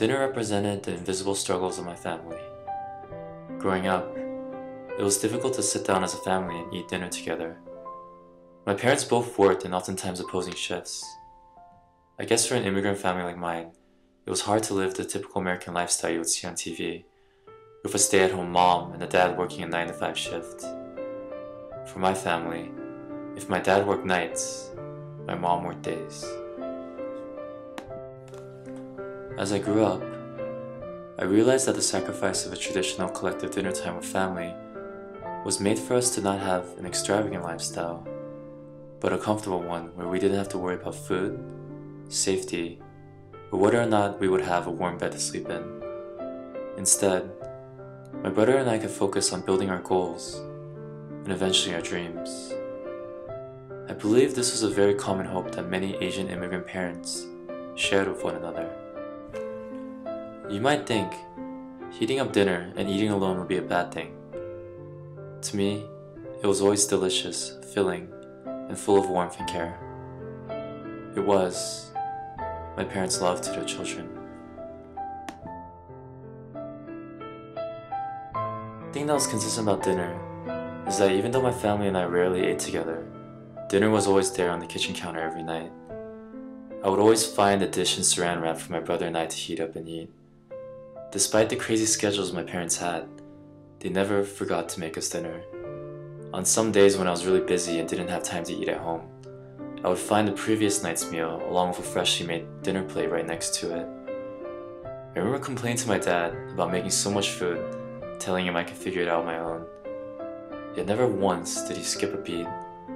Dinner represented the invisible struggles of my family. Growing up, it was difficult to sit down as a family and eat dinner together. My parents both worked in oftentimes opposing shifts. I guess for an immigrant family like mine, it was hard to live the typical American lifestyle you would see on TV, with a stay-at-home mom and a dad working a 9-to-5 shift. For my family, if my dad worked nights, my mom worked days. As I grew up, I realized that the sacrifice of a traditional collective dinner time with family was made for us to not have an extravagant lifestyle, but a comfortable one where we didn't have to worry about food, safety, or whether or not we would have a warm bed to sleep in. Instead, my brother and I could focus on building our goals and eventually our dreams. I believe this was a very common hope that many Asian immigrant parents shared with one another. You might think heating up dinner and eating alone would be a bad thing. To me, it was always delicious, filling, and full of warmth and care. It was my parents' love to their children. The thing that was consistent about dinner is that even though my family and I rarely ate together, dinner was always there on the kitchen counter every night. I would always find a dish in saran wrap for my brother and I to heat up and eat. Despite the crazy schedules my parents had, they never forgot to make us dinner. On some days when I was really busy and didn't have time to eat at home, I would find the previous night's meal along with a freshly made dinner plate right next to it. I remember complaining to my dad about making so much food, telling him I could figure it out on my own. Yet never once did he skip a beat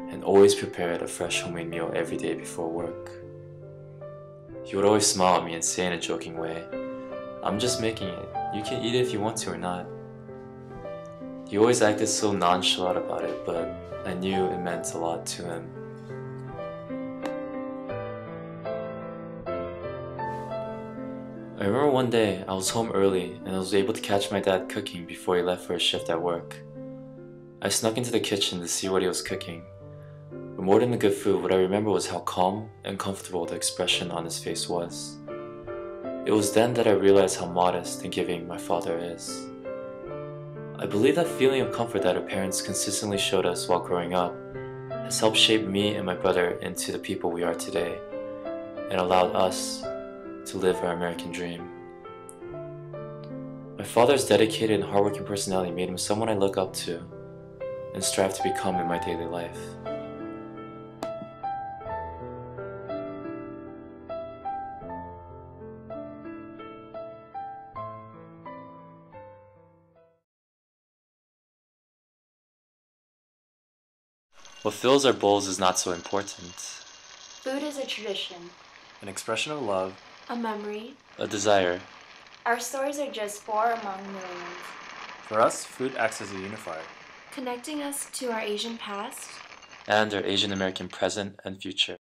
and always prepared a fresh homemade meal every day before work. He would always smile at me and say in a joking way, "I'm just making it. You can eat it if you want to or not." He always acted so nonchalant about it, but I knew it meant a lot to him. I remember one day I was home early and I was able to catch my dad cooking before he left for his shift at work. I snuck into the kitchen to see what he was cooking. But more than the good food, what I remember was how calm and comfortable the expression on his face was. It was then that I realized how modest and giving my father is. I believe that feeling of comfort that our parents consistently showed us while growing up has helped shape me and my brother into the people we are today, and allowed us to live our American dream. My father's dedicated and hardworking personality made him someone I look up to and strive to become in my daily life. What fills our bowls is not so important. Food is a tradition, An expression of love, a memory. a desire. Our stories are just four among millions, For us, food acts as a unifier, connecting us to our Asian past and our Asian American present and future.